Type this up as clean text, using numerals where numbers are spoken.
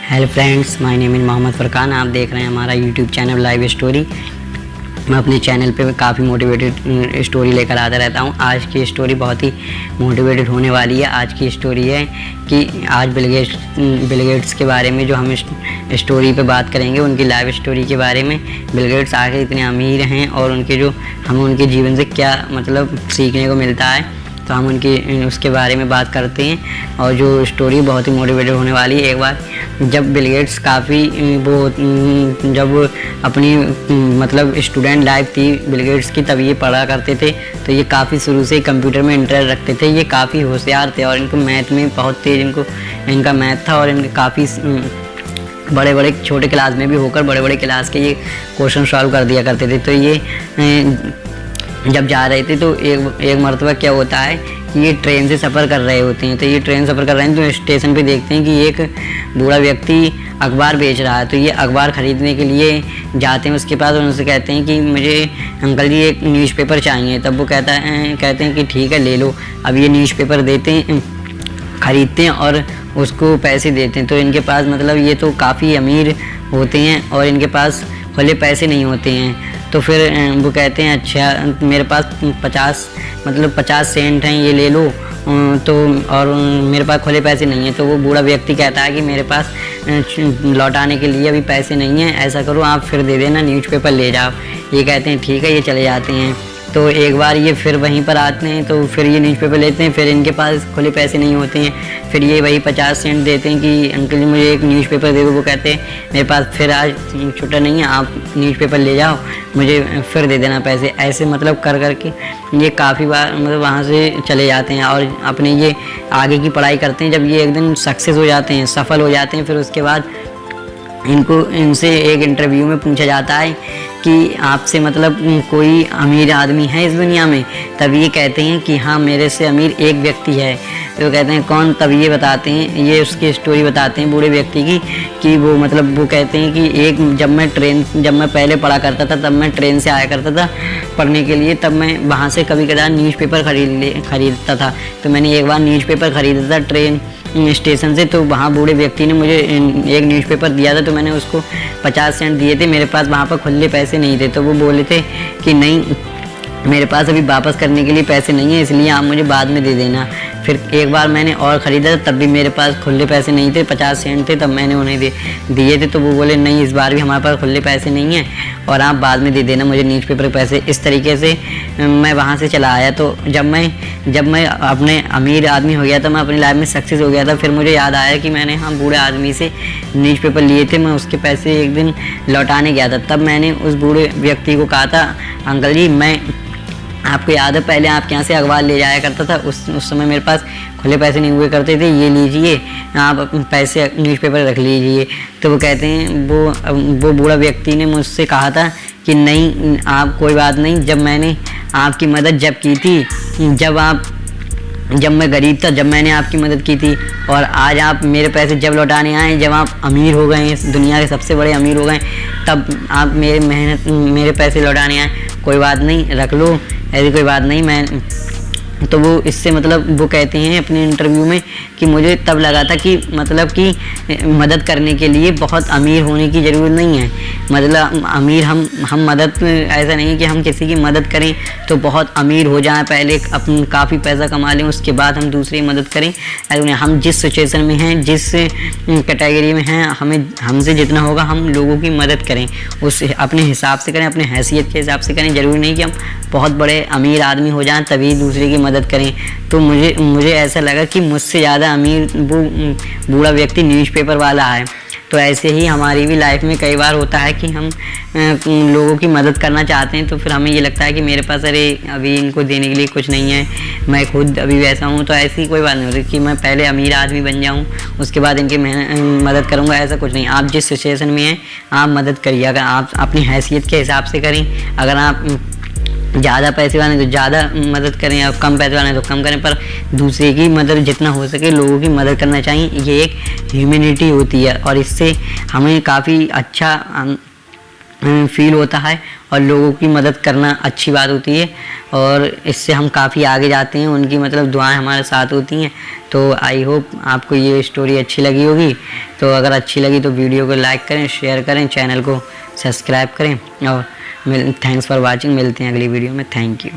Hello friends, my name is Mohammad Furqan. आप देख रहे हैं हमारा यूट्यूब चैनल लाइव स्टोरी। मैं अपने चैनल पे काफ़ी मोटिवेटेड स्टोरी लेकर आता रहता हूँ। आज की स्टोरी बहुत ही मोटिवेटेड होने वाली है। आज की स्टोरी है कि आज बिल गेट्स के बारे में जो हम स्टोरी पे बात करेंगे, उनकी लाइव स्टोरी के बारे में। बिल गेट्स आखिर इतने अमीर हैं और हमें उनके जीवन से क्या मतलब सीखने को मिलता है, तो हम उसके बारे में बात करते हैं। और जो स्टोरी बहुत ही मोटिवेटेड होने वाली है। एक बार जब बिल गेट्स जब अपनी मतलब स्टूडेंट लाइफ थी बिल गेट्स की, तब ये पढ़ा करते थे। तो ये काफ़ी शुरू से कंप्यूटर में इंटरेस्ट रखते थे। ये काफ़ी होशियार थे और इनको मैथ में बहुत तेज़ इनका मैथ था। और इनके काफ़ी बड़े बड़े छोटे क्लास में भी होकर बड़े बड़े क्लास के ये क्वेश्चन सॉल्व कर दिया करते थे। तो ये जब जा रहे थे तो एक मरतबा क्या होता है कि ये ट्रेन से सफ़र कर रहे होते हैं। तो ये ट्रेन सफ़र कर रहे हैं तो स्टेशन पे देखते हैं कि एक बूढ़ा व्यक्ति अखबार बेच रहा है। तो ये अखबार ख़रीदने के लिए जाते हैं उसके पास और उनसे कहते हैं कि मुझे अंकल जी एक न्यूज़पेपर चाहिए। तब वो कहते हैं कि ठीक है, ले लो। अब ये न्यूज़पेपर ख़रीदते हैं और उसको पैसे देते हैं। तो इनके पास मतलब ये तो काफ़ी अमीर होते हैं और इनके पास खुले पैसे नहीं होते हैं। तो फिर वो कहते हैं अच्छा मेरे पास 50 सेंट हैं, ये ले लो। तो और मेरे पास खुले पैसे नहीं हैं। तो वो बूढ़ा व्यक्ति कहता है कि मेरे पास लौटाने के लिए अभी पैसे नहीं हैं, ऐसा करो आप फिर दे देना, न्यूज़पेपर ले जाओ। ये कहते हैं ठीक है, ये चले जाते हैं। तो एक बार ये फिर वहीं पर आते हैं तो फिर ये न्यूज़पेपर लेते हैं। फिर इनके पास खुले पैसे नहीं होते हैं। फिर ये वही 50 सेंट देते हैं कि अंकल जी मुझे एक न्यूज़पेपर दे दो। वो कहते हैं मेरे पास फिर आज छुट्टा नहीं है, आप न्यूज़पेपर ले जाओ, मुझे फिर दे देना पैसे। ऐसे मतलब कर के ये काफ़ी बार मतलब वहाँ से चले जाते हैं और अपने ये आगे की पढ़ाई करते हैं। जब ये एक दिन सक्सेस हो जाते हैं, सफल हो जाते हैं, फिर उसके बाद इनसे एक इंटरव्यू में पूछा जाता है कि आपसे मतलब कोई अमीर आदमी है इस दुनिया में। तब ये कहते हैं कि हाँ, मेरे से अमीर एक व्यक्ति है। तो कहते हैं कौन? तब ये बताते हैं, ये उसकी स्टोरी बताते हैं बूढ़े व्यक्ति की कि वो कहते हैं कि जब मैं पहले पढ़ा करता था तब मैं ट्रेन से आया करता था पढ़ने के लिए। तब मैं वहाँ से कभी कदार न्यूज़पेपर खरीदता था। तो मैंने एक बार न्यूज़पेपर खरीदा था ट्रेन स्टेशन से। तो वहाँ बूढ़े व्यक्ति ने मुझे एक न्यूज़पेपर दिया था। तो मैंने उसको 50 सेंट दिए थे। मेरे पास वहाँ पर खुले पैसे नहीं थे। तो वो बोले थे कि नहीं, मेरे पास अभी वापस करने के लिए पैसे नहीं है, इसलिए आप मुझे बाद में दे देना। फिर एक बार मैंने और ख़रीदा तब भी मेरे पास खुले पैसे नहीं थे, 50 सेंट थे। तब मैंने उन्हें दिए थे। तो वो बोले नहीं, इस बार भी हमारे पास खुले पैसे नहीं हैं और आप बाद में दे देना मुझे न्यूज़पेपर पैसे। इस तरीके से मैं वहाँ से चला आया। तो जब मैं अपने अमीर आदमी हो गया था, मैं अपनी लाइफ में सक्सेस हो गया था, फिर मुझे याद आया कि मैंने बूढ़े आदमी से न्यूज़पेपर लिए थे। मैं उसके पैसे एक दिन लौटाने गया था। तब मैंने उस बूढ़े व्यक्ति को कहा था, अंकल जी मैं आपको याद है पहले आपके यहाँ से अखबार ले जाया करता था, उस समय मेरे पास खुले पैसे नहीं हुए करते थे, ये लीजिए आप पैसे न्यूज़पेपर रख लीजिए। तो वो कहते हैं वो बूढ़ा व्यक्ति ने मुझसे कहा था कि नहीं, आप कोई बात नहीं, जब मैंने आपकी मदद जब की थी, जब मैं गरीब था, जब मैंने आपकी मदद की थी, और आज आप मेरे पैसे जब लौटाने आए, जब आप अमीर हो गए हैं, दुनिया के सबसे बड़े अमीर हो गए, तब आप मेरे पैसे लौटाने आए। कोई बात नहीं, रख लो, ऐसी कोई बात नहीं। तो वो इससे मतलब वो कहते हैं अपने इंटरव्यू में कि मुझे तब लगा था कि मतलब कि मदद करने के लिए बहुत अमीर होने की ज़रूरत नहीं है। मतलब अमीर हम मदद, ऐसा नहीं है कि हम किसी की मदद करें तो बहुत अमीर हो जाएं, पहले अपन काफ़ी पैसा कमा लें, उसके बाद हम दूसरी मदद करें। हम जिस सिचुएशन में हैं, जिस कैटेगरी में हैं, हमसे जितना होगा हम लोगों की मदद करें, उस अपने हिसाब से करें, अपने हैसियत के हिसाब से करें। ज़रूरी नहीं कि हम बहुत बड़े अमीर आदमी हो जाएं तभी दूसरे की मदद करें। तो मुझे ऐसा लगा कि मुझसे ज़्यादा अमीर वो बूढ़ा व्यक्ति न्यूज़पेपर वाला है। तो ऐसे ही हमारी भी लाइफ में कई बार होता है कि हम लोगों की मदद करना चाहते हैं, तो फिर हमें ये लगता है कि मेरे पास अरे अभी इनको देने के लिए कुछ नहीं है, मैं खुद अभी वैसा हूँ। तो ऐसी कोई बात नहीं होती कि मैं पहले अमीर आदमी बन जाऊँ उसके बाद इनकी मदद करूँगा, ऐसा कुछ नहीं। आप जिस सिचुएशन में हैं आप मदद करिए। अगर आप अपनी हैसियत के हिसाब से करें, अगर आप ज़्यादा पैसे वाले तो ज़्यादा मदद करें और कम पैसे वाले तो कम करें, पर दूसरे की मदद जितना हो सके लोगों की मदद करना चाहिए। ये एक ह्यूमैनिटी होती है और इससे हमें काफ़ी अच्छा फील होता है और लोगों की मदद करना अच्छी बात होती है और इससे हम काफ़ी आगे जाते हैं। उनकी मतलब दुआएं हमारे साथ होती हैं। तो आई होप आपको ये स्टोरी अच्छी लगी होगी। तो अगर अच्छी लगी तो वीडियो को लाइक करें, शेयर करें, चैनल को सब्सक्राइब करें और थैंक्स फॉर वाचिंग। मिलते हैं अगली वीडियो में। Thank you.